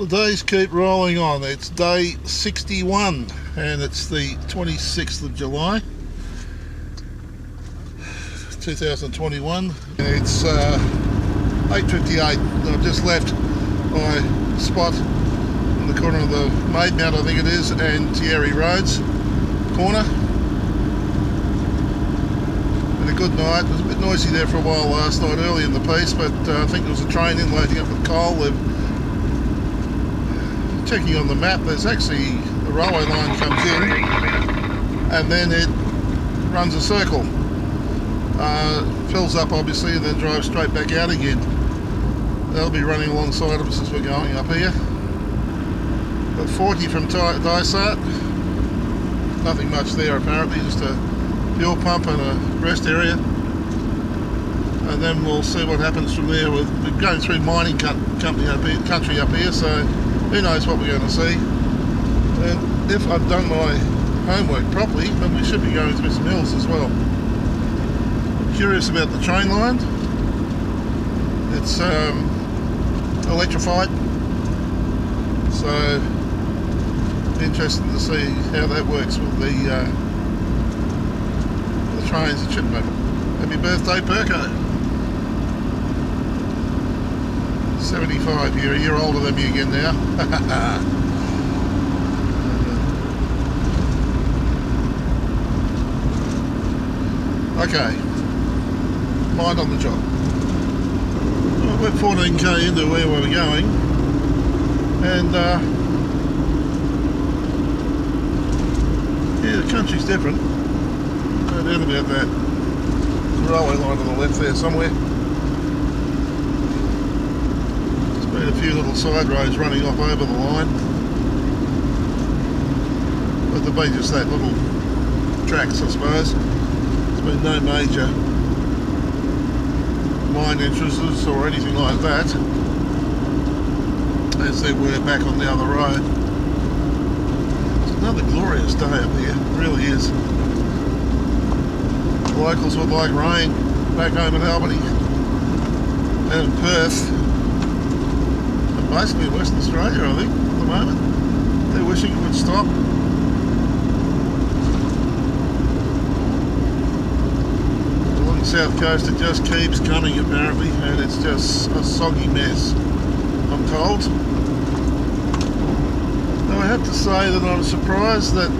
The days keep rolling on. It's day 61 and it's the 26th of July 2021. It's 8:58. I've just left my spot in the corner of the Maidenmount, I think it is, and Thierry Roads corner. Had a good night. It was a bit noisy there for a while last night early in the piece, but I think there was a train in loading up with coal. Checking on the map, there's actually the railway line comes in and then it runs a circle, fills up obviously, and then drives straight back out again. They'll be running alongside of us as we're going up here. Got 40 from Dysart, nothing much there apparently, just a fuel pump and a rest area, and then we'll see what happens from there. We're going through mining country up here, so who knows what we're going to see. And if I've done my homework properly, then we should be going through some hills as well. I'm curious about the train line. It's electrified, so interesting to see how that works with the trains. It shouldn't matter. Happy birthday, Perko. 75, you're a year older than me again now. Okay, mind on the job. Well, we're 14k into where we were going, and yeah, the country's different. No doubt about that. Railway line to the left there somewhere. A few little side roads running off over the line, but they've been just that, little tracks I suppose. There's been no major mine entrances or anything like that, as there were back on the other road. It's another glorious day up here, it really is. The locals would like rain back home in Albany and in Perth. Basically Western Australia, I think, at the moment. They're wishing it would stop. Along the south coast it just keeps coming apparently, and it's just a soggy mess, I'm told. Now I have to say that I'm surprised that...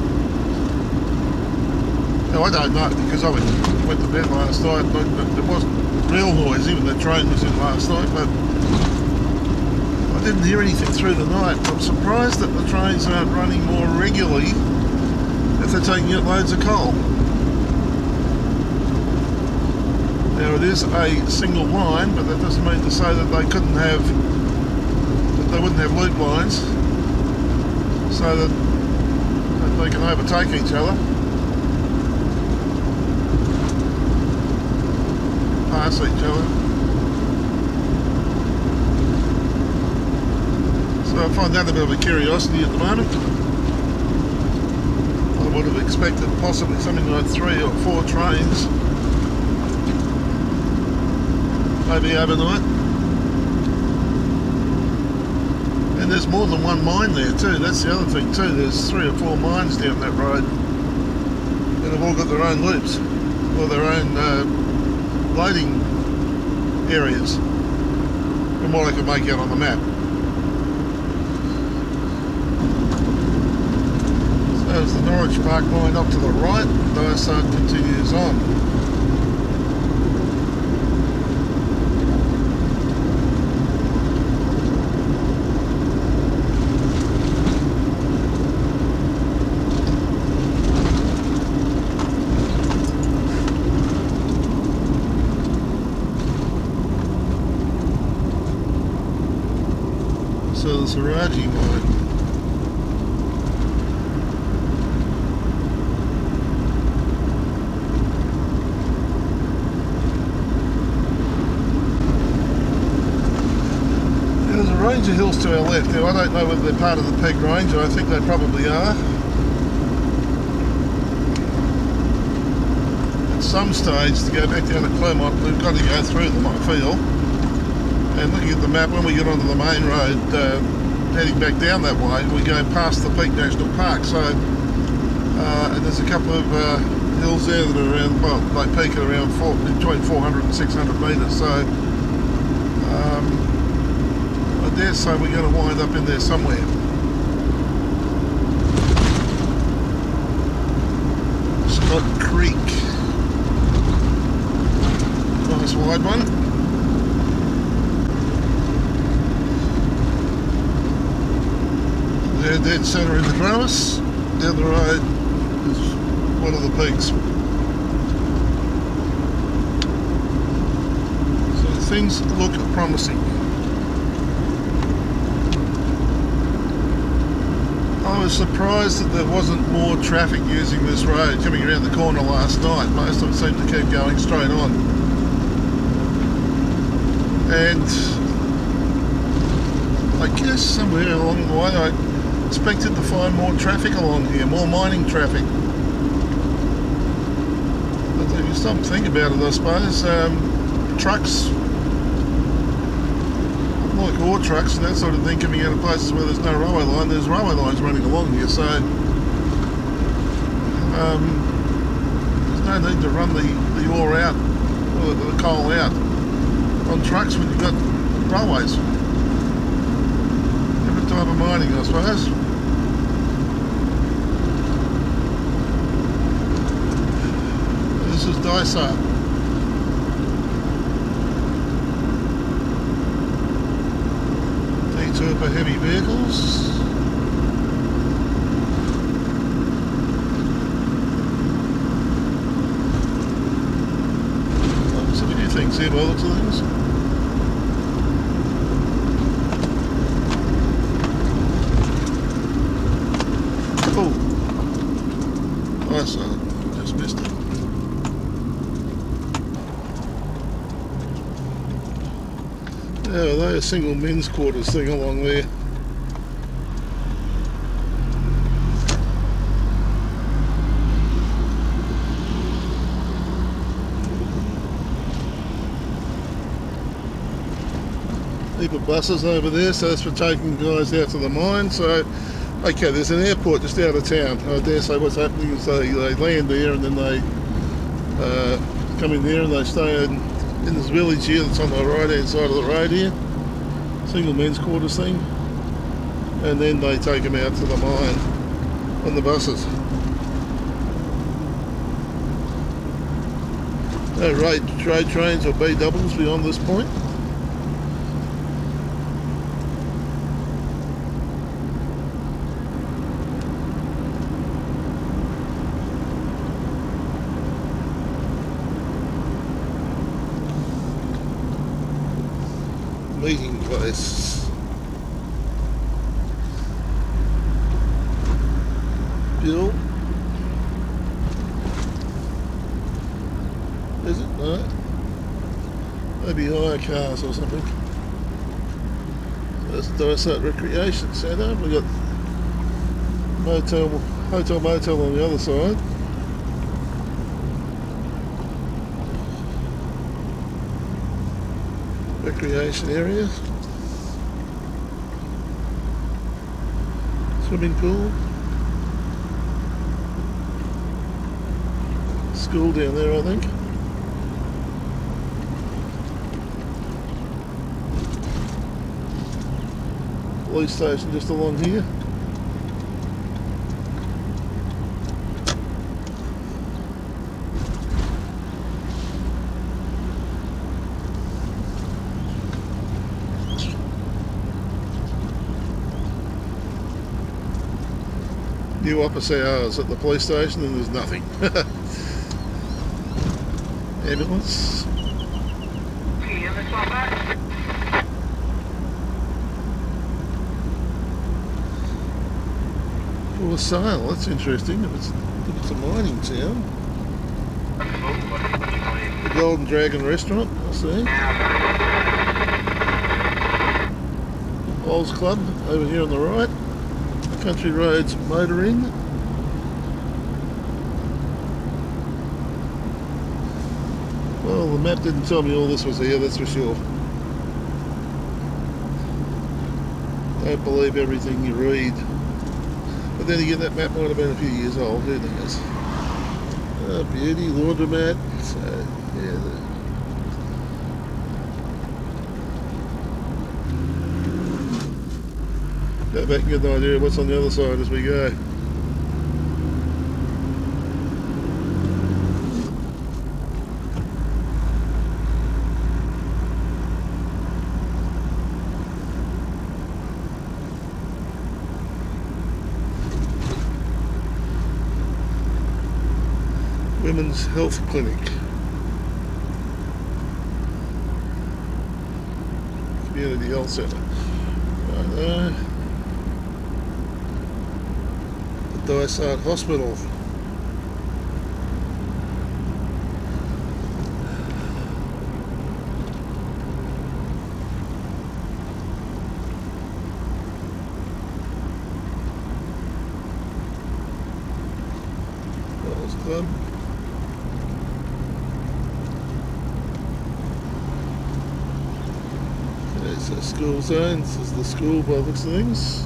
No, I don't know, because I went to bed last night, but it wasn't real noisy when the train was in last night, but I didn't hear anything through the night. I'm surprised that the trains aren't running more regularly if they're taking out loads of coal. Now it is a single line, but that doesn't mean to say that they couldn't have, that they wouldn't have loop lines so that they can overtake each other, pass each other. So I find that a bit of a curiosity at the moment. I would have expected possibly something like 3 or 4 trains, maybe overnight. And there's more than one mine there too, that's the other thing too. There's 3 or 4 mines down that road, and they've all got their own loops, or their own loading areas, from what I can make out on the map. There's the Norwich Park line up to the right, Dysart continues on. So the Saraji mine. Range of hills to our left. Now I don't know whether they're part of the Peg Range, I think they probably are. At some stage, to go back down to Clermont, we've got to go through them, I feel. And looking at the map, when we get onto the main road, heading back down that way, we go past the Peak National Park. So, and there's a couple of hills there that are around, well, they peak at around between 400 and 600 metres. So, I dare say we're going to wind up in there somewhere. Creek, nice wide one. They're dead centre in the Travis. Down the road is one of the peaks. So things look promising. I was surprised that there wasn't more traffic using this road coming around the corner last night. Most of it seemed to keep going straight on. And I guess somewhere along the way I expected to find more traffic along here, more mining traffic. But if you stop and think about it, I suppose, trucks, like ore trucks and that sort of thing, coming out of places where there's no railway line, there's railway lines running along here, so there's no need to run the ore out, or the coal out on trucks when you've got railways. Different type of mining, I suppose. This is Dysart. For heavy vehicles. There's a few things here by the looks of things. Oh, nice, just missed it. Yeah, they're a single men's quarters thing along there. Heap of buses over there, so that's for taking guys out to the mine. So, okay, there's an airport just out of town. I dare say what's happening is they land there and then they come in there and they stay in this village here that's on the right hand side of the road here, single men's quarters thing, and then they take them out to the mine on the buses. No trade trains or B doubles beyond this point. Meeting place. Bill. Is it? No. Maybe hire cars or something. That's Dysart Recreation Centre. We've got hotel motel on the other side. Recreation area, swimming pool, school down there I think. Police station just along here. New office hours at the police station and there's nothing. Ambulance. For sale, that's interesting. If it's a mining town. The Golden Dragon restaurant, I see. Bowls Club over here on the right. Country Roads Motor Inn. Well, the map didn't tell me all this was here, that's for sure. Don't believe everything you read. But then again, that map might have been a few years old, who knows? Oh, beauty, laundromat. So, yeah. Go back and get an idea of what's on the other side as we go. Women's Health Clinic. Community Health Centre. Right there. The Dysart Hospital. Wells Club. There's the school zone. This is the school by the looks of things.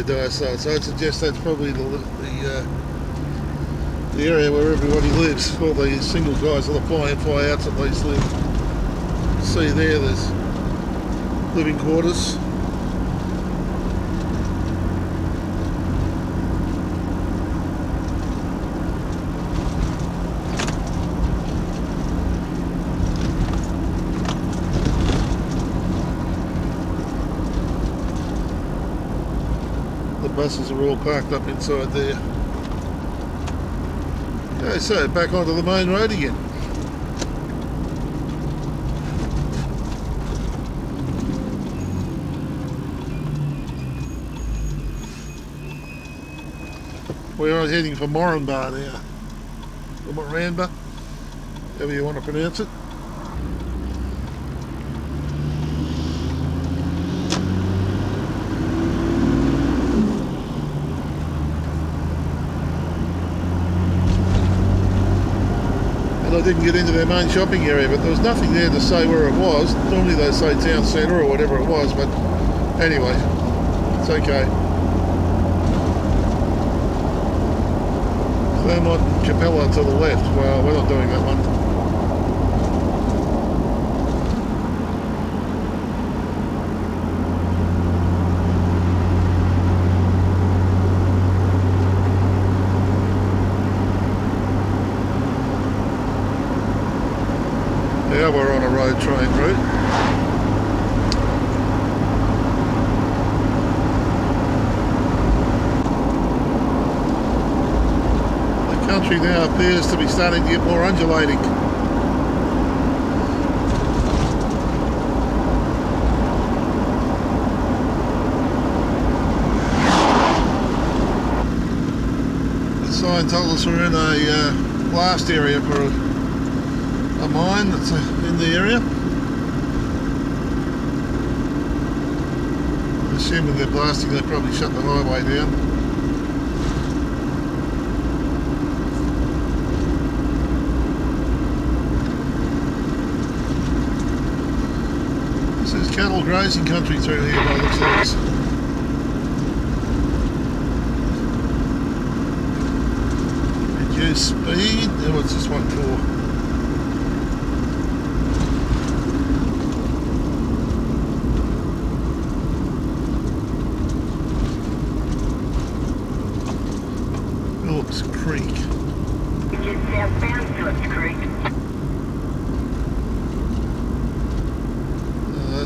Dysart. So I'd suggest that's probably the area where everybody lives. All these single guys, all the fly-in, fly-outs at least live. See there's living quarters. Buses are all parked up inside there. Okay, so back onto the main road again. We are heading for Moranbah now. Or Moranbah, however you want to pronounce it. I didn't get into their main shopping area, but there was nothing there to say where it was. Normally they say town centre or whatever it was, but anyway, it's okay. Clermont and Capella to the left. Well, we're not doing that one. Now we're on a road train route. The country now appears to be starting to get more undulating. The sign told us we're in a blast area for a mine that's in the area. I'm assuming they're blasting, they probably shut the highway down. This is cattle grazing country through here by the looks of this. Reduce speed. Now what's this one for?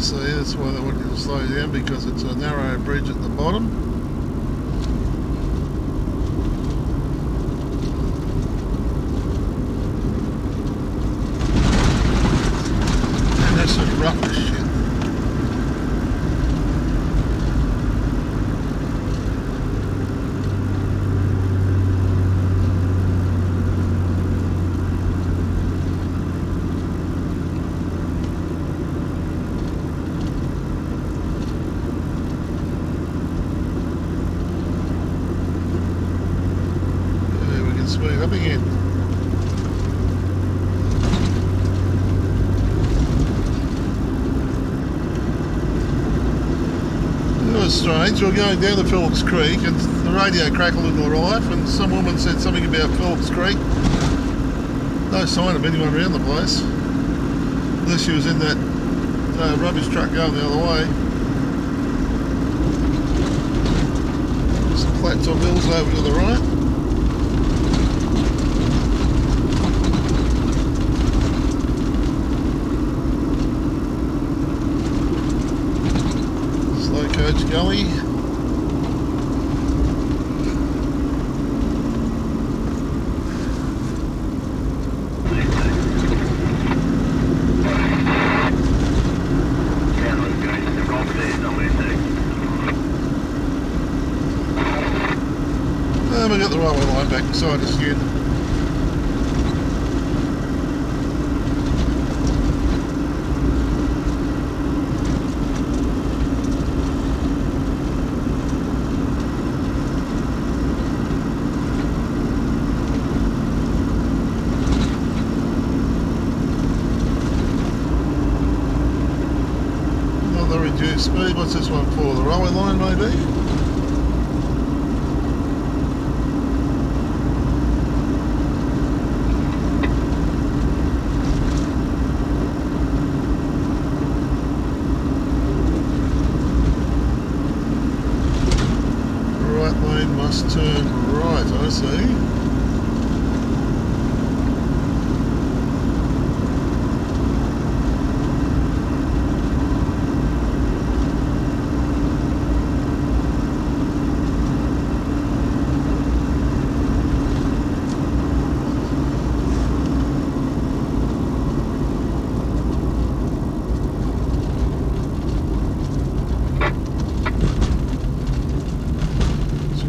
see, that's why they want you to slow down, because it's a narrow bridge at the bottom. And that's just rough as shit. Speed up again. It was strange. We were going down to Phillips Creek and the radio crackled in the rife, and some woman said something about Phillips Creek. No sign of anyone around the place, unless she was in that rubbish truck going the other way. Some flats on hills over to the right. Coach Gully. And we got the railway line back beside us again. Reduced speed. What's this one for? The railway line, maybe? Right lane must turn right, I see.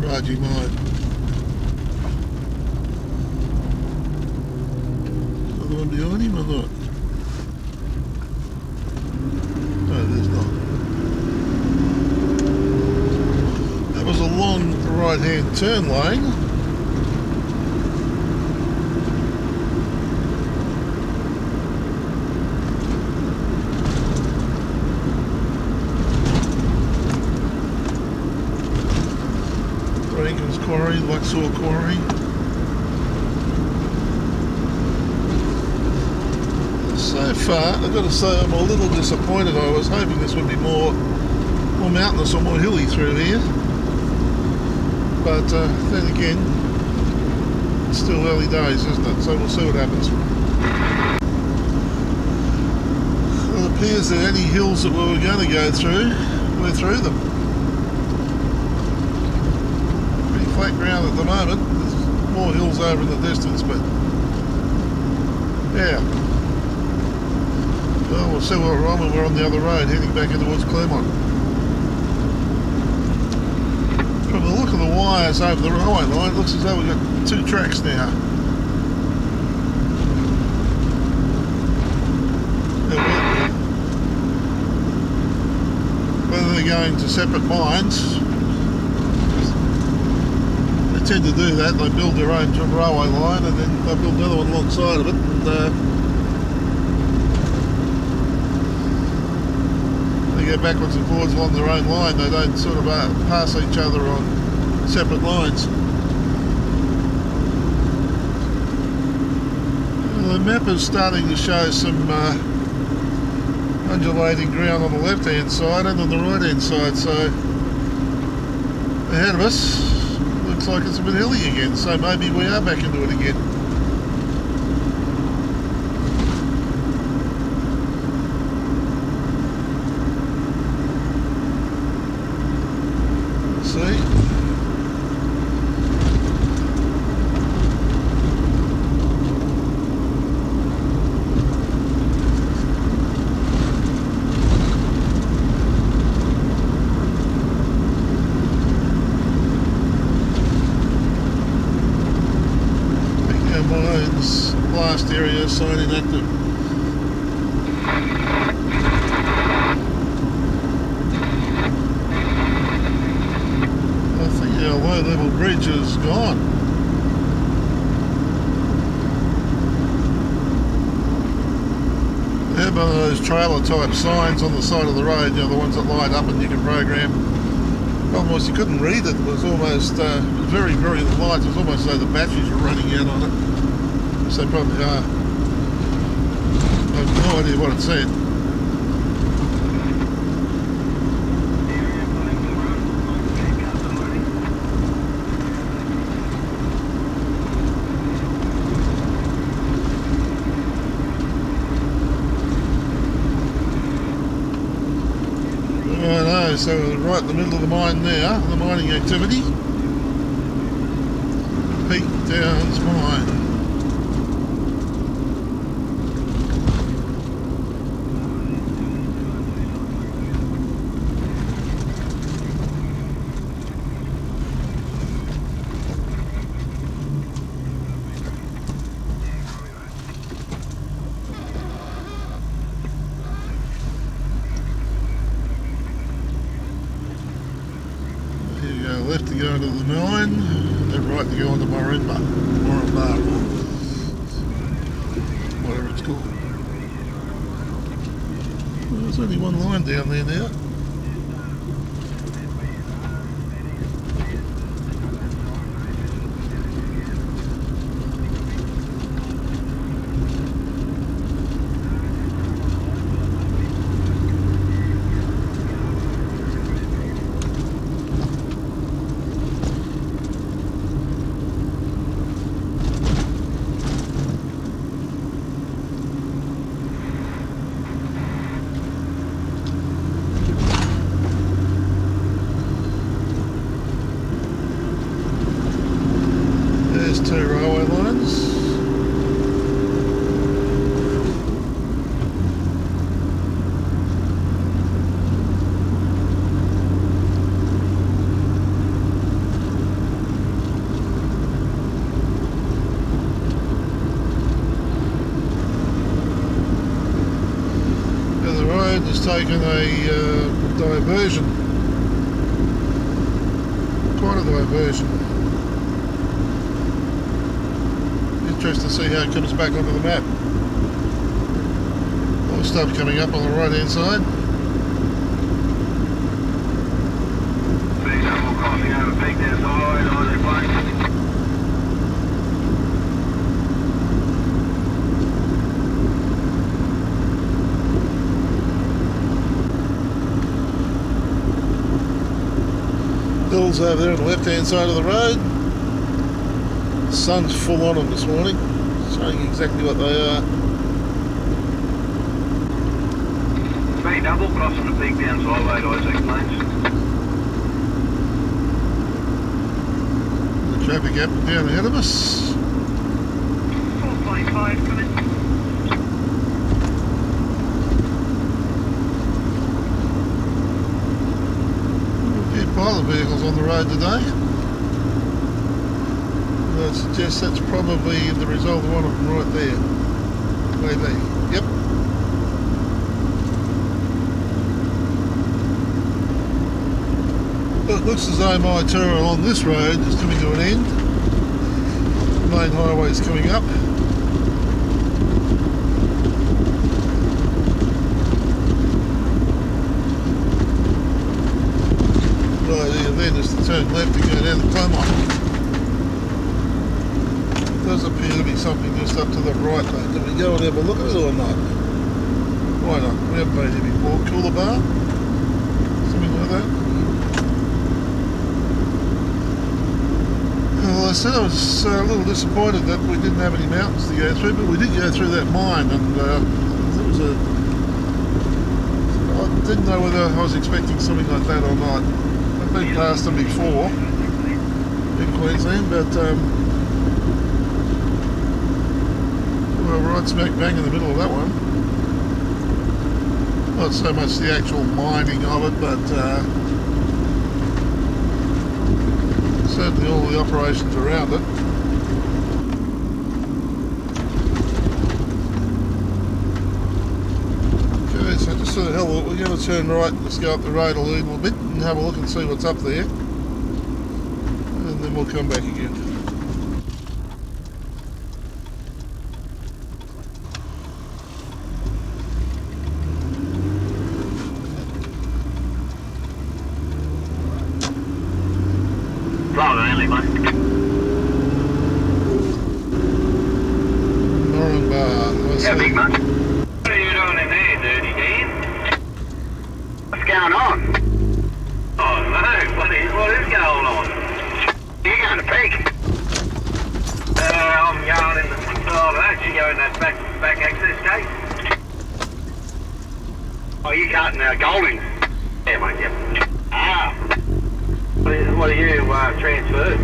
Raji mine. Another one behind him or not? No, there's not. That was a long right-hand turn lane. Quarry, Luxor Quarry. So far, I've got to say I'm a little disappointed. I was hoping this would be more mountainous or more hilly through here. But then again, it's still early days, isn't it? So we'll see what happens. It appears that any hills that we were going to go through, we're through them. Flat ground at the moment. There's more hills over in the distance, but yeah. Well, we'll see what we're on when we're on the other road heading back in towards Clermont. From the look of the wires over the railway line, it looks as though we've got two tracks now. Whether they're going to separate mines, tend to do that. They build their own railway line and then they build another one alongside of it, and they go backwards and forwards along their own line. They don't sort of pass each other on separate lines. Well, the map is starting to show some undulating ground on the left hand side and on the right hand side, so ahead of us looks like it's a bit hilly again, so maybe we are back into it again. blast area sign inactive. I think our low level bridge is gone. They have one of those trailer type signs on the side of the road, you know, the ones that light up and you can program. The problem was you couldn't read it. It was almost very, very light. It was almost as though the batteries were running out on it. So probably are. I have no idea what it said. So we're right in the middle of the mine now, the mining activity. Peak Downs Mine. Left to go into the mine, then right to go into Morimba, whatever it's called. Well, there's only one line down there now. Two railway lines. And the road has taken a diversion. Quite a diversion. Interesting to see how it comes back onto the map. All the stuff coming up on the right hand side. Hills over there on the left hand side of the road. The sun's full on them this morning, showing exactly what they are. Speed double crossing the Peak Downs Highway to Isaac Plains. The traffic up and down ahead of us. 4.5 coming. A few pilot vehicles on the road today. I suggest that's probably the result of one of them right there. Maybe. Yep. Well, it looks as though my tour along this road is coming to an end. The main highway is coming up. Right here then is to turn left and go down to Clermont. Does appear to be something just up to the right though. Can we go and have a look at it or not? Why not? We haven't been here before. Cooler bar? Something like that. Well, I said I was a little disappointed that we didn't have any mountains to go through, but we did go through that mine, and it was I didn't know whether I was expecting something like that or not. I've been past them before in Queensland, but well, right smack bang in the middle of that one. Not so much the actual mining of it, but certainly all the operations around it. So hell, we're going to turn right. Let's go up the road a little bit and have a look and see what's up there, and then we'll come back again. Florida only, mate. Norman Bar. Yeah, big mate. What are you doing in there, Dirty Dan? What's going on? Oh no, what is going on? You're going to peak. I'm going in the oh, don't you go in that back access gate? Oh, you cutting Golding? Yeah, mate, yep. Ah. What are you transferred?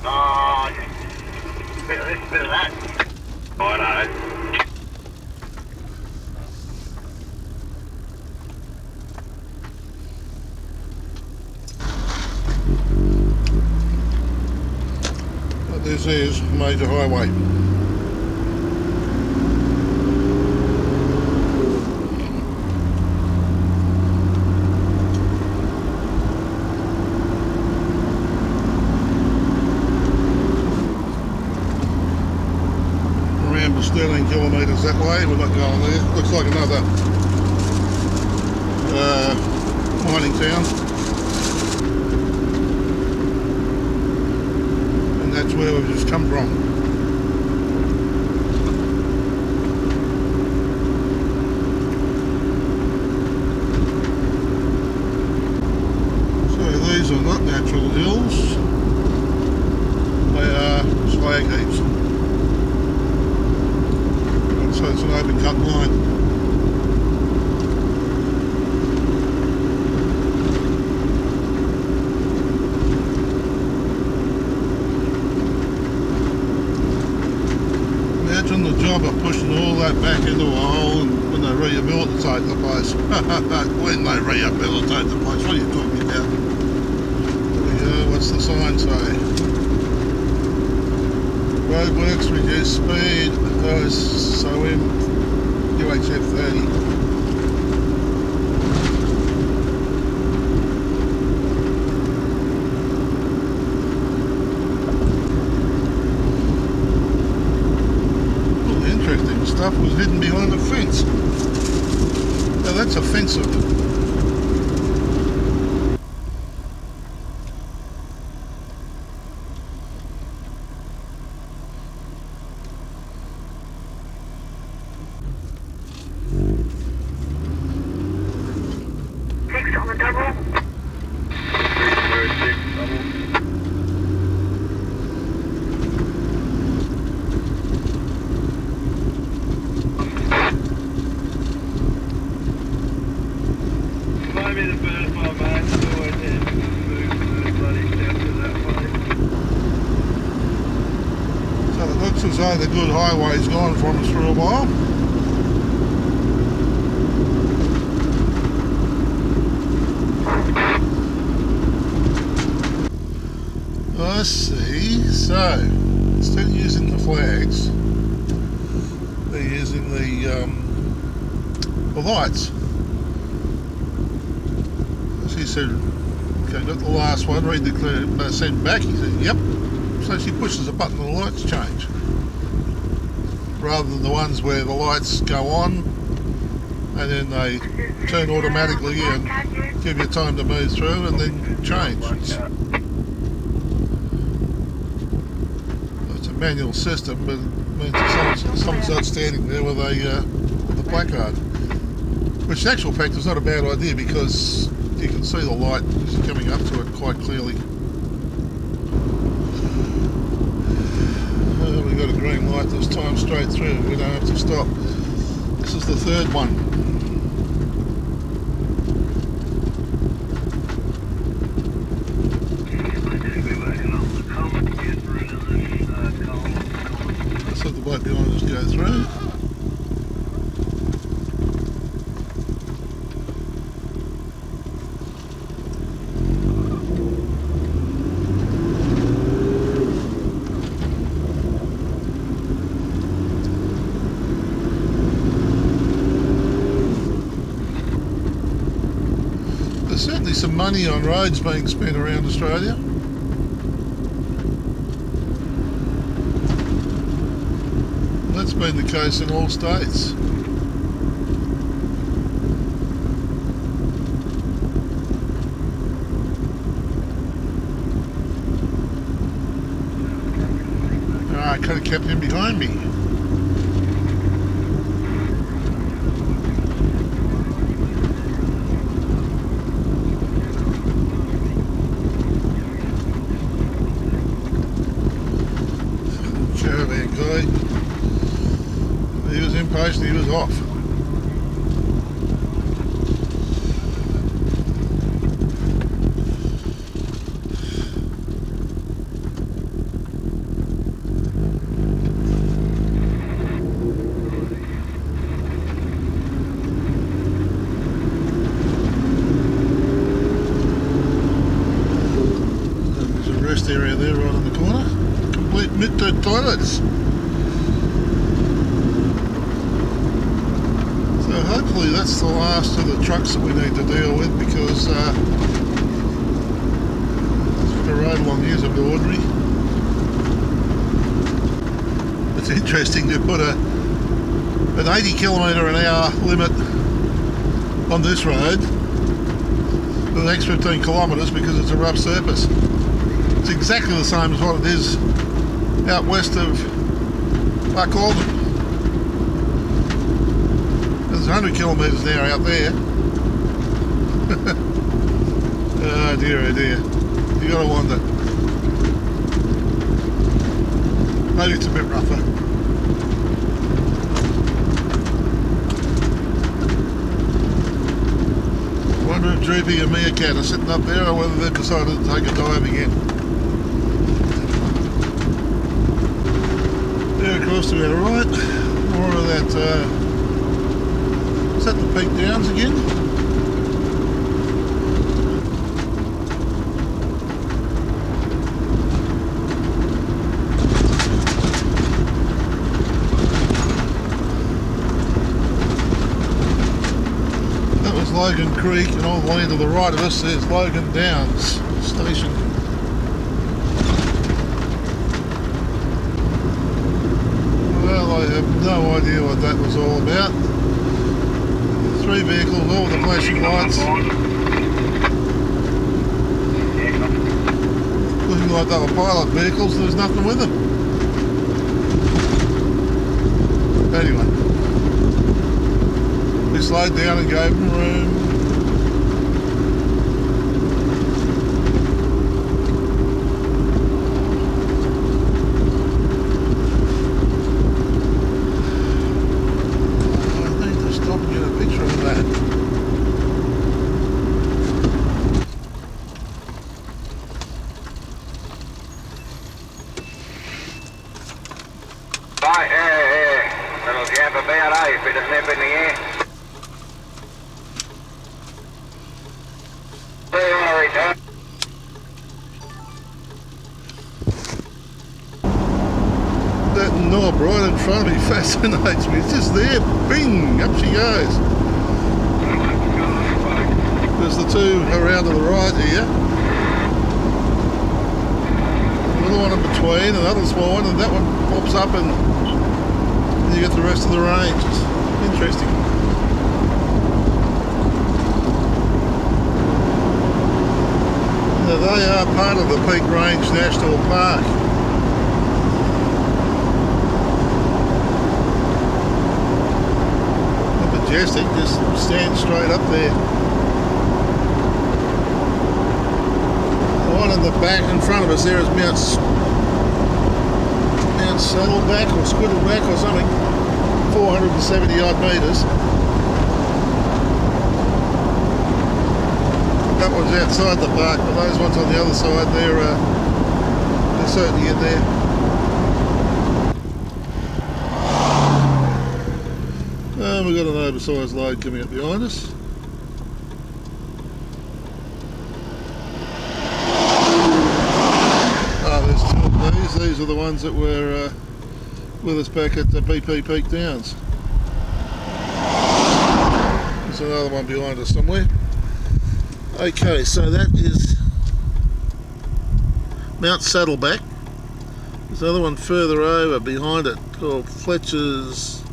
Oh, just a bit of this, a bit of that. Righto. But this is major highway. Around 13 kilometres that way, we're not going there. Looks like another mining town. And that's where we've just come from. So these are not natural hills, they are slag heaps. So it's an open cut line. Imagine the job of pushing all that back into a hole and when they rehabilitate the place. When they rehabilitate the place, what are you talking about? There we go, what's the sign say? Roadworks, reduce speed, OSOM, UHF 30. All the interesting stuff was hidden behind a fence. Now that's offensive. As though the good highway's gone from us for a while. I see. So instead of using the flags, they're using the lights. As he said, okay, got the last one, read the clear, send back. He said, yep. So she pushes a button and the lights change. Rather than the ones where the lights go on and then they turn automatically and give you time to move through and then change. It's a manual system, but it means that someone's not standing there with a placard. Which in actual fact is not a bad idea because you can see the light coming up to it quite clearly. We've got a green light this time straight through, we don't have to stop. This is the third one. Let's let the boat behind us go through. There's certainly some money on roads being spent around Australia. That's been the case in all states. I could have kept him behind me. Caravan guy. He was impatient, he was off. Area there right in the corner. Complete mid-toot toilets. So hopefully that's the last of the trucks that we need to deal with, because the road along here is a bit ordinary. It's interesting to put an 80km/h limit on this road for the next 15 kilometres because it's a rough surface. It's exactly the same as what it is out west of Buckalden. There's 100km/h out there. Oh dear, oh dear. You gotta wonder. Maybe it's a bit rougher. I wonder if Droopy and Meerkat are sitting up there, or whether they've decided to take a dive again. There across to our right, more of that, is that the Peak Downs again? That was Logan Creek, and all the way to the right of us there's Logan Downs Station. I have no idea what that was all about. 3 vehicles, all with the flashing lights. Looking like they were pilot vehicles, there's nothing with them. Anyway, we slowed down and gave them room. That knob right in front of me fascinates me. It's just there, bing, up she goes. There's the two around to the right here. Another one in between, another small one, and that one pops up and you get the rest of the range. It's interesting. Now they are part of the Peak Range National Park. Majestic, just stand straight up there. The one in the back in front of us there is Mount Saddleback or Squiddleback or something, 470 odd metres. That one's outside the park, but those ones on the other side, they're certainly in there. We've got an oversized load coming up behind us. There's two of these. These are the ones that were with us back at the BP Peak Downs. There's another one behind us somewhere. Okay, so that is Mount Saddleback. There's another one further over behind it called Fletcher's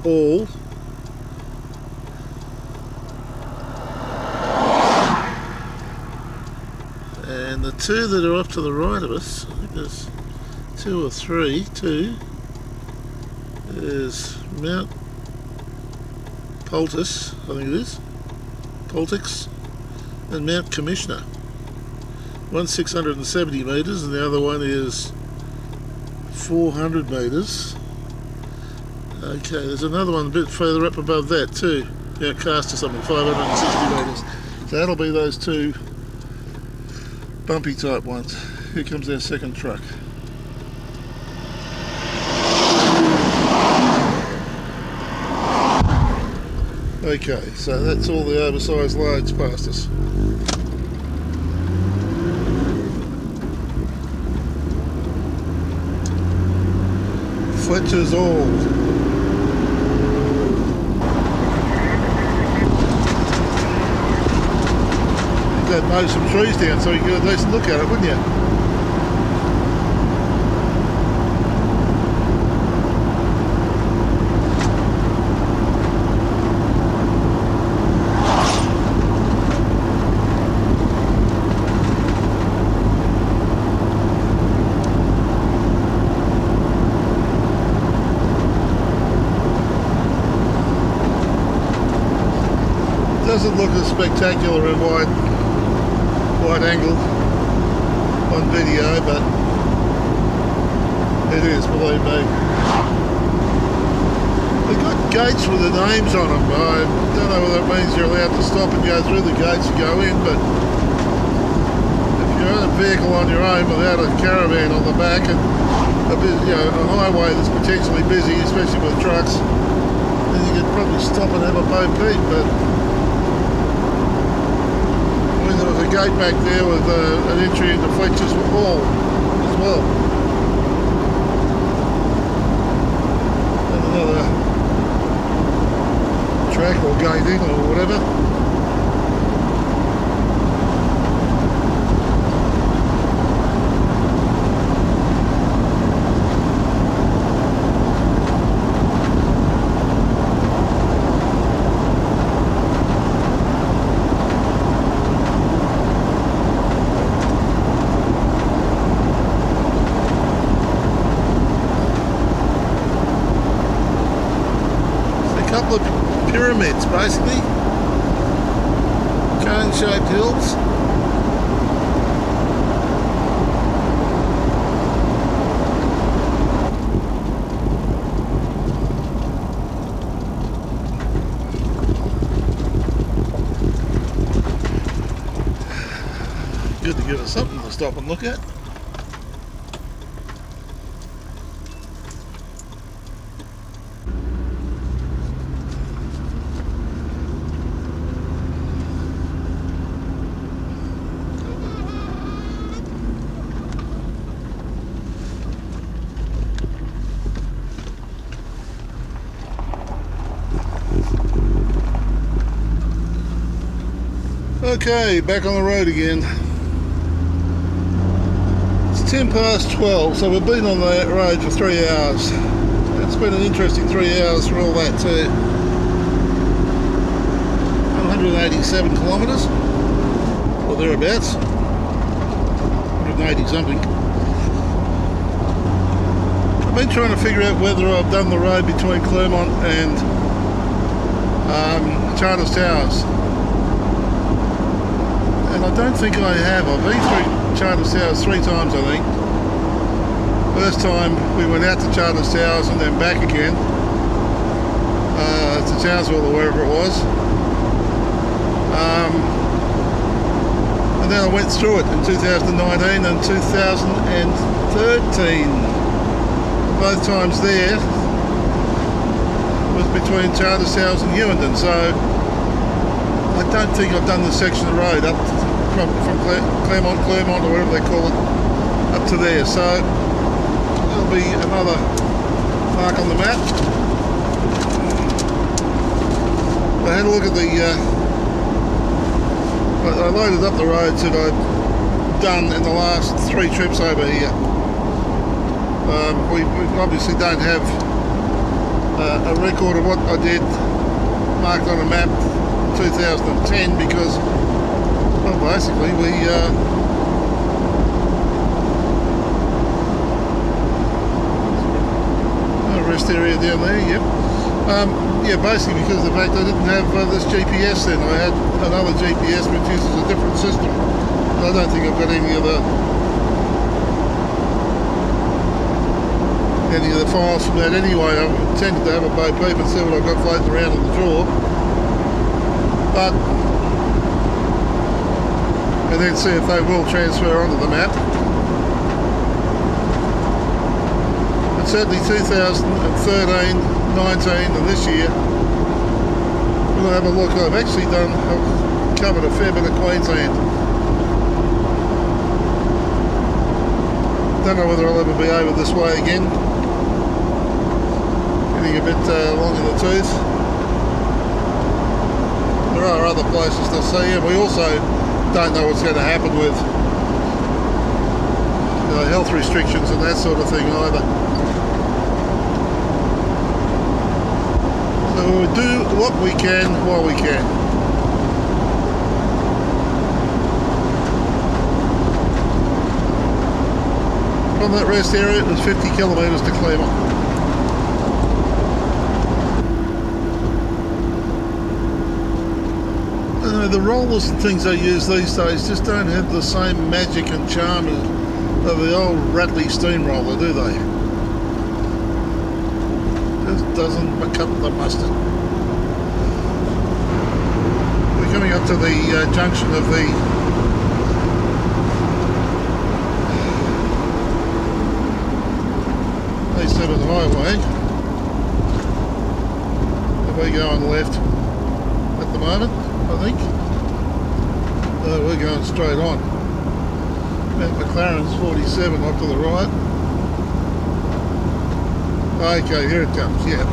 Hall. And the two that are off to the right of us, I think there's two or three, is Mount Poultice, I think it is, Poultice, and Mount Commissioner. One's 670 metres and the other one is 400 metres. Okay, there's another one a bit further up above that too, Mount Cast or something, 560 metres. So that'll be those two bumpy type ones. Here comes our second truck. Okay, so that's all the oversized loads past us. Fletcher's Hall. You'd mow some trees down so you could at least look at it, wouldn't you? Doesn't look as spectacular in wide angle on video, but it is, believe me. They've got gates with the names on them. I don't know whether it means you're allowed to stop and go through the gates and go in, but if you're in a vehicle on your own without a caravan on the back and a highway that's potentially busy, especially with trucks, then you could probably stop and have a bo peep. But there was a gate back there with an entry into Fletcher's Hall as well. And another track or gating or whatever. Couple of pyramids basically, cone-shaped hills. Good to give us something to stop and look at. Okay, back on the road again. It's 10 past 12, so we've been on the road for 3 hours. It's been an interesting 3 hours for all that too. 187 kilometres, or thereabouts. 180 something. I've been trying to figure out whether I've done the road between Clermont and Charters Towers. And I don't think I have. I've been through Charters Towers 3 times, I think. First time we went out to Charters Towers and then back again to Townsville or wherever it was. And then I went through it in 2019 and 2013. Both times there was between Charters Towers and Ewington, so I don't think I've done the section of road up from Clermont or whatever they call it, up to there. So there'll be another mark on the map. I had a look at the I loaded up the roads that I've done in the last 3 trips over here. We obviously don't have a record of what I did marked on a map 2010 because, well, basically we rest area down there, yep. Yeah, basically because of the fact I didn't have this GPS then. I had another GPS which uses a different system. I don't think I've got any of the files from that anyway. I intended to have a bo peep and see what I've got floating around in the drawer. But, and then see if they will transfer onto the map. But certainly 2013, 19 and this year, we'll have a look. I've actually covered a fair bit of Queensland. Don't know whether I'll ever be over this way again. Getting a bit long in the tooth. There are other places to see, and we also don't know what's going to happen with health restrictions and that sort of thing either. So we'll do what we can while we can. From that rest area, it was 50 kilometres to Clermont. The rollers and things they use these days just don't have the same magic and charm of the old rattly steamroller, do they? Just doesn't cut the mustard. We're coming up to the junction of the A7 highway. If we go on left at the moment, I think. We're going straight on. Mount McLaren's 47 off to the right. Okay, here it comes, yeah.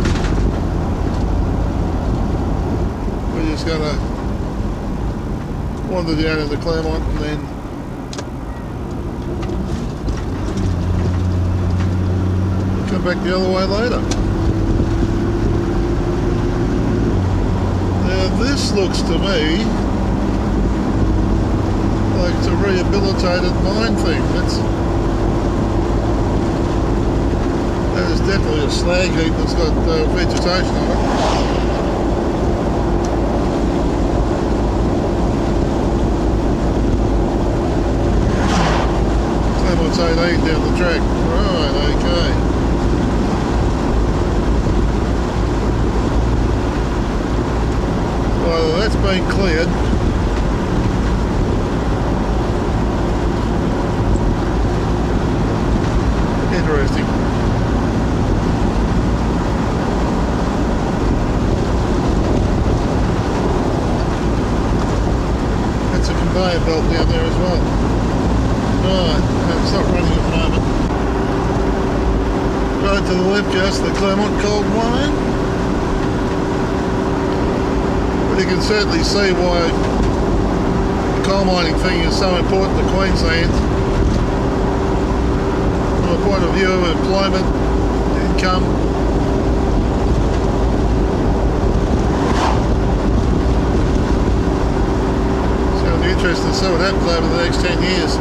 We're just going to wander down into Clermont and then come back the other way later. Now this looks to me like it's a rehabilitated mine thing. That is definitely a slag heap that's got vegetation on it. Clermont's 18 down the track. Right, okay. Well, that's been cleared. Interesting. That's a conveyor belt down there as well. Right, it's not running at the moment. Right to the left, just the Clermont coal mine. But you can certainly see why the coal mining thing is so important to Queensland. From a point of view of employment, income. It's going to be interesting to see what happens over the next 10 years.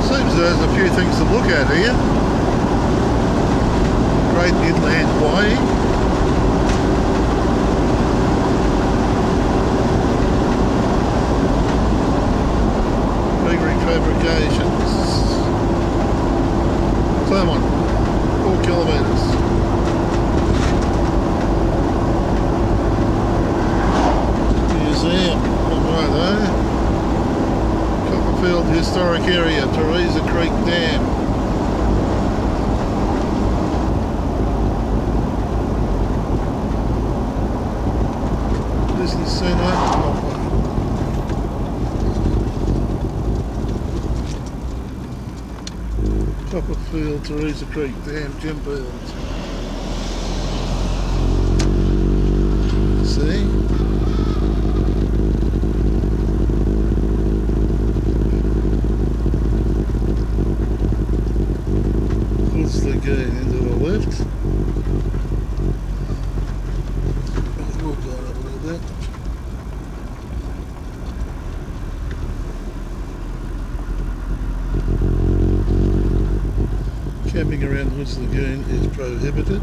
Seems there's a few things to look at here. Great inland way. Fabrications. Clermont, 4 kilometres. Museum, right there. Copperfield Historic Area, Teresa Creek Dam. Business Centre. Copperfield, Theresa Creek Dam, Gem Fields. Hoods Lagoon into the left. We'll go up a little bit. Camping around Hoods Lagoon is prohibited.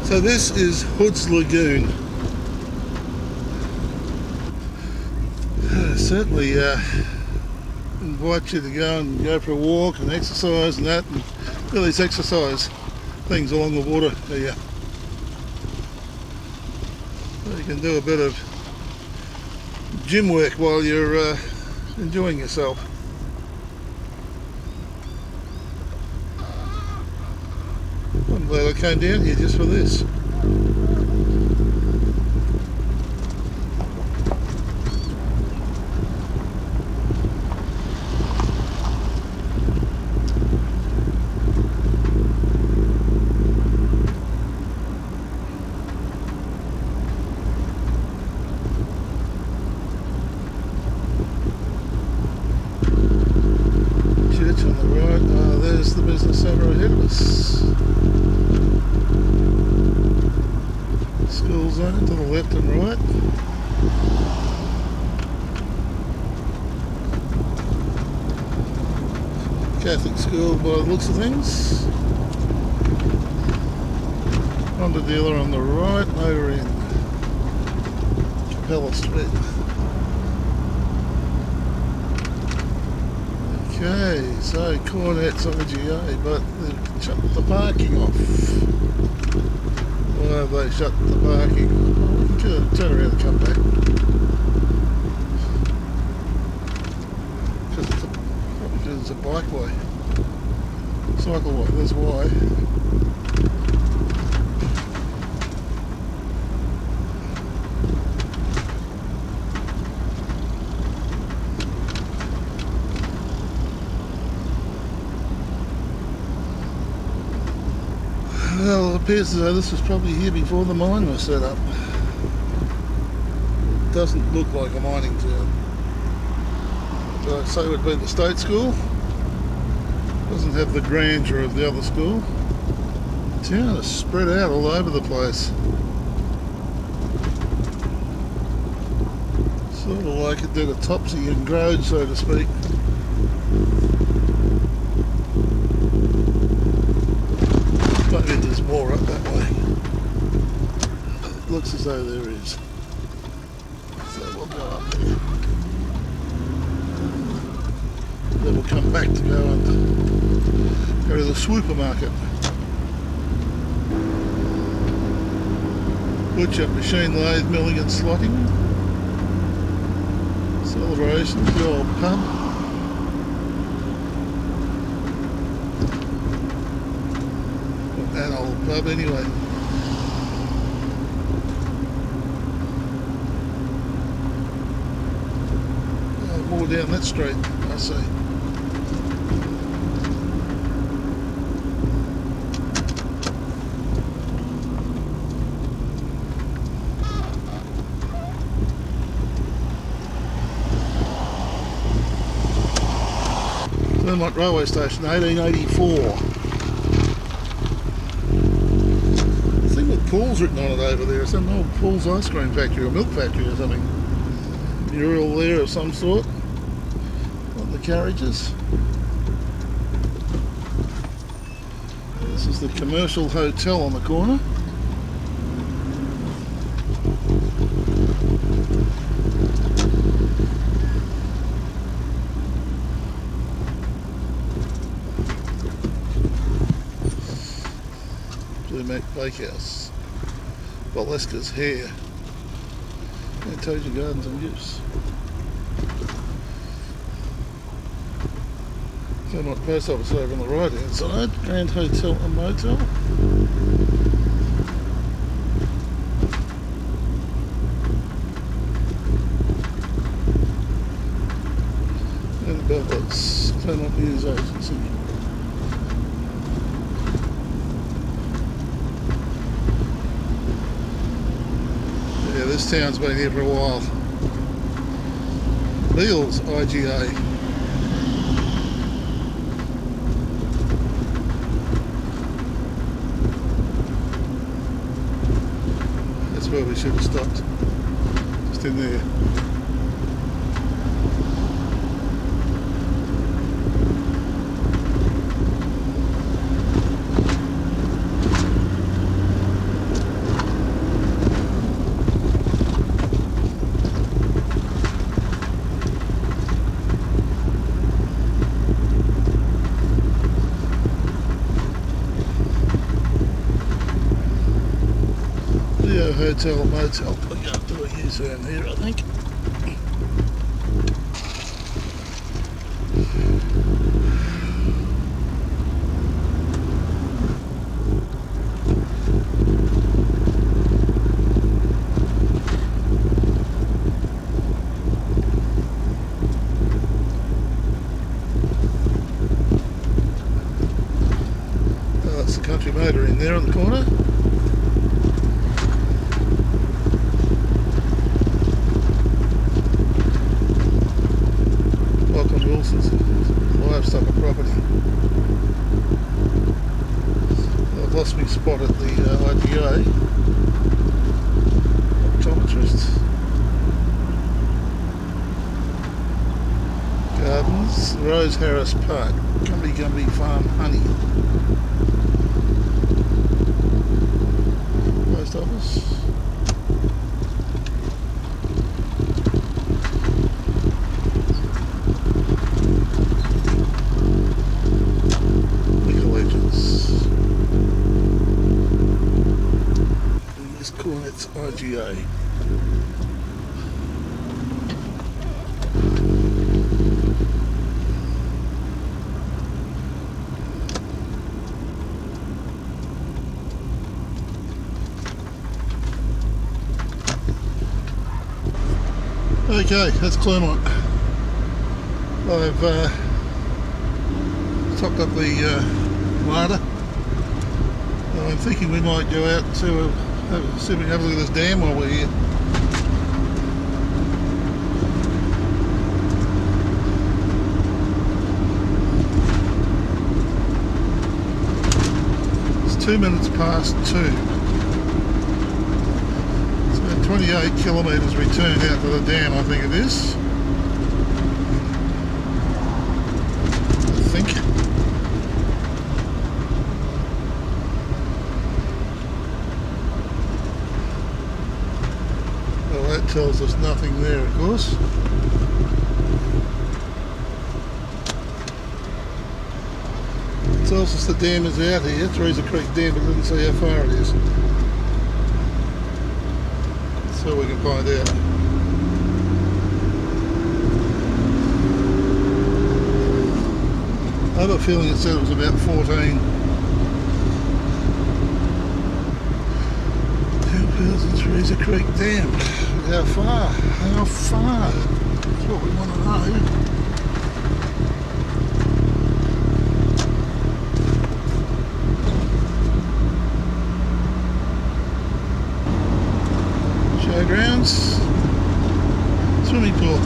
So this is Hoods Lagoon. Certainly invite you to go for a walk and exercise and that, and do these exercise things along the water here. So you can do a bit of gym work while you're enjoying yourself. I'm glad I came down here just for this. Church on the right. Oh, there's the business centre ahead of us. School zone to the left and right. Catholic school by the looks of things. Honda dealer on the right, over in Capella Street. Okay, so Cornet's IGA, but they've shut the parking off. Why have they shut the parking? Well, we can turn around and come back. Because it's a bikeway. Cycleway, that's why. Well, it appears as though this was probably here before the mine was set up. It doesn't look like a mining town. So I'd say it would be the state school. Doesn't have the grandeur of the other school. The town is spread out all over the place. Sort of like it did a topsy and grode, so to speak. Maybe there's more up that way. It looks as though there is. So we'll go up there. Then we'll come back to go to the supermarket. butcher, machine lathe, milling and slotting. Celebration, the old pub. An old pub anyway. More down that street, I see. Clermont Railway Station, 1884. I think with Paul's written on it over there, some old Paul's ice cream factory or milk factory or something. Mural there of some sort on the carriages. This is the commercial hotel on the corner. Mac Bakehouse, Valeska's Hair, Fantasia Gardens and Use. Clermont Post Office over on the right hand side, Grand Hotel and Motel. And Belle's Clermont News Agency. Yeah, this town's been here for a while. Beale's IGA. That's where we should have stopped. Just in there. Hotel, motel. We're going to do a U-turn here, I think. Oh, that's the Country Motor in there on the corner. Livestock and property. I've lost my spot at the IGA. Optometrist. Gardens, Rose Harris Park, Gumby Farm Honey. Post office. It's IGA. Okay, that's Clermont. I've topped up the larder. I'm thinking we might go out and see if we can have a look at this dam while we're here. It's 2 minutes past 2. It's about 28 kilometres return out to the dam, I think it is. I think. That tells us nothing there, of course. It tells us the dam is out here, Teresa Creek Dam, but it doesn't say how far it is. See what we can find out. I have a feeling it said it was about 14. 2,000 Teresa Creek Dam. How far? How far? That's what we want to know. Showgrounds. Swimming pool.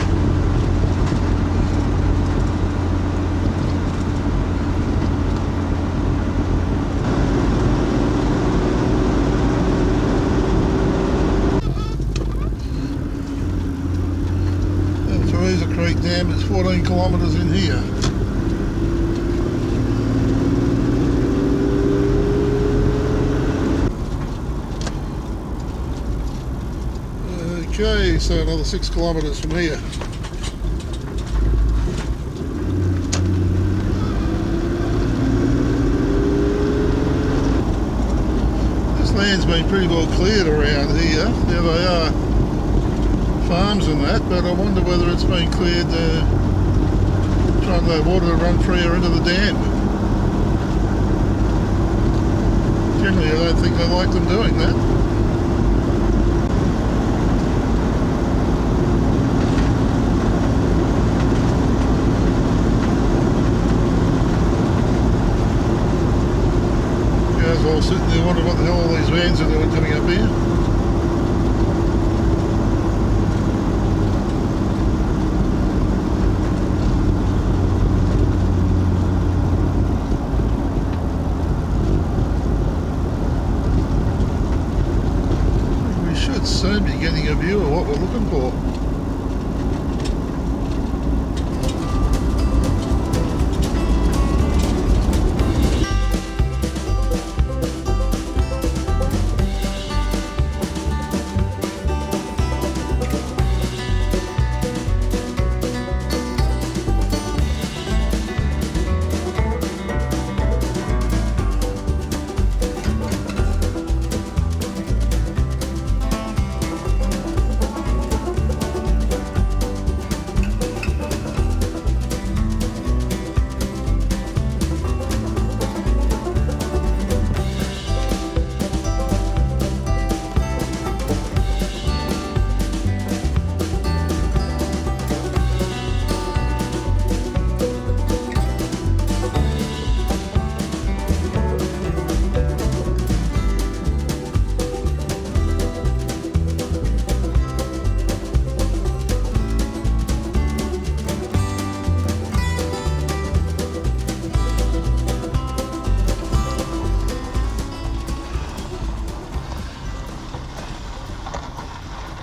Theresa Creek Dam is 14 kilometres in here. Okay, so another 6 kilometres from here. This land's been pretty well cleared around here. There they are. Farms and that, but I wonder whether it's been cleared trying to water to run freer into the dam. Generally I don't think they like them doing that. Guys all sitting there wondering what the hell all these vans are doing up here. Soon be getting a view of what we're looking for.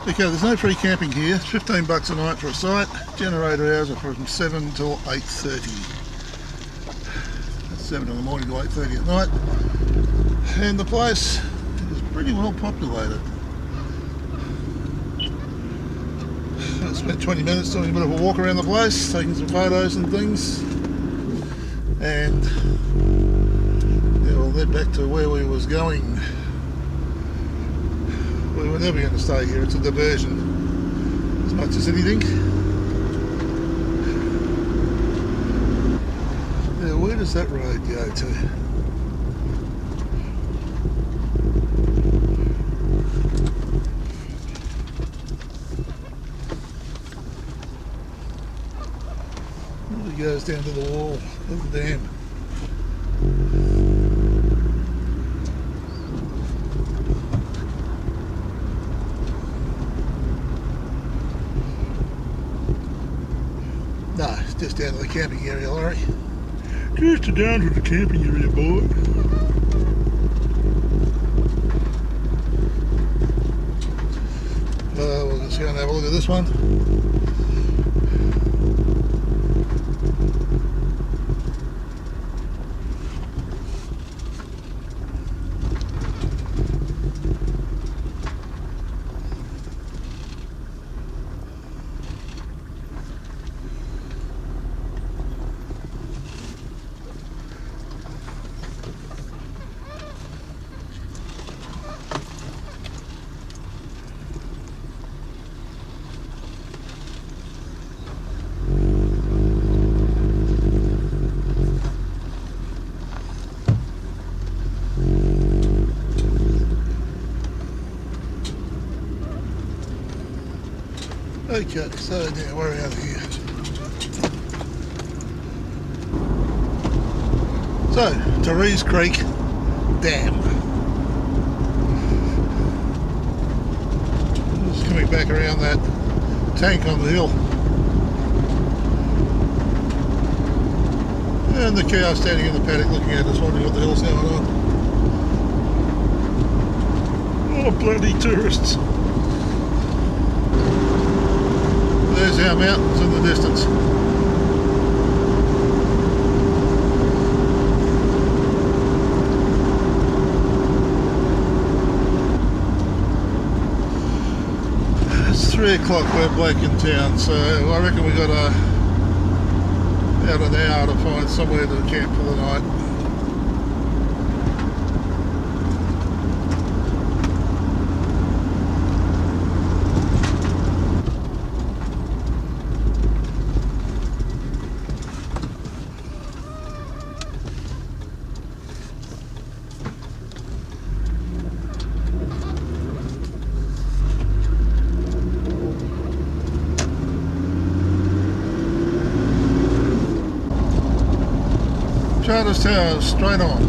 Okay, there's no free camping here. It's $15 a night for a site. Generator hours are from 7 till 8:30. That's 7 in the morning to 8:30 at night. And the place is pretty well populated. I spent 20 minutes doing a bit of a walk around the place, taking some photos and things. And yeah, we'll head back to where we was going. We were never going to stay here. It's a diversion as much as anything. Now, where does that road go to? It goes down to the wall of the dam. No, it's just down to the camping area, Larry. Just down to the camping area, boy. We'll just go and have a look at this one. Okay, so now we're out of here. So, Teresa Creek Dam. Just coming back around that tank on the hill. And the cow standing in the paddock looking at us, wondering what the hell's going on. Oh, bloody tourists. There's our mountains in the distance. It's 3 o'clock, we're back in town, so I reckon we got about an hour to find somewhere to camp for the night. Charters Tower, straight on.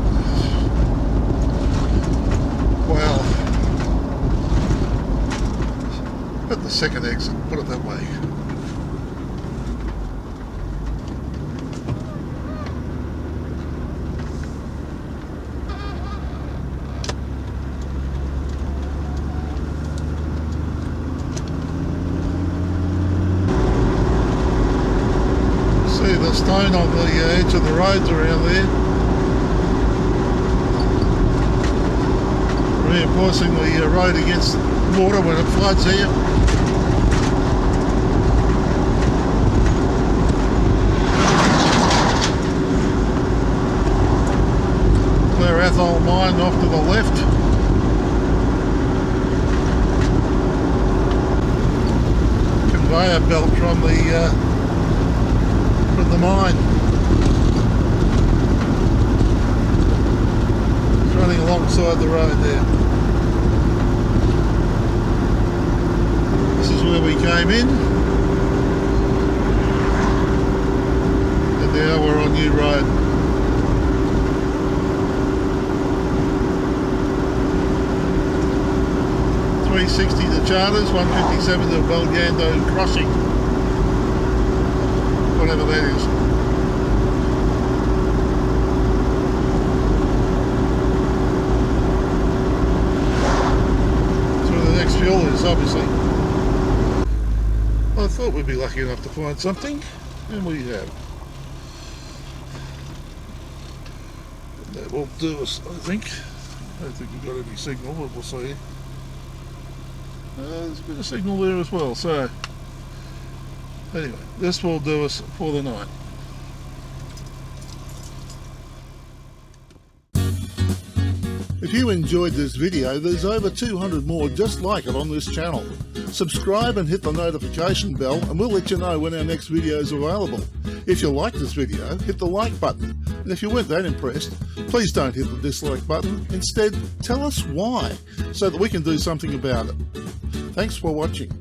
Well, at the second exit, put it that way. See the stone on the edge of the roads around there, reinforcing the road against water when it floods here. Clermont mine off to the left. Conveyor belt from the mine. It's running alongside the road there. This is where we came in, and now we're on new road. $360 to Charters, $157 to Belgando Crossing. Whatever that is. That's where the next fuel is, obviously. I thought we'd be lucky enough to find something, and we have. And that will do us, I think. I don't think we've got any signal, but we'll see. There's a bit of signal there as well, so anyway, this will do us for the night. If you enjoyed this video, there's over 200 more just like it on this channel. Subscribe and hit the notification bell and we'll let you know when our next video is available. If you liked this video, hit the like button. And if you weren't that impressed, please don't hit the dislike button. Instead, tell us why, so that we can do something about it. Thanks for watching.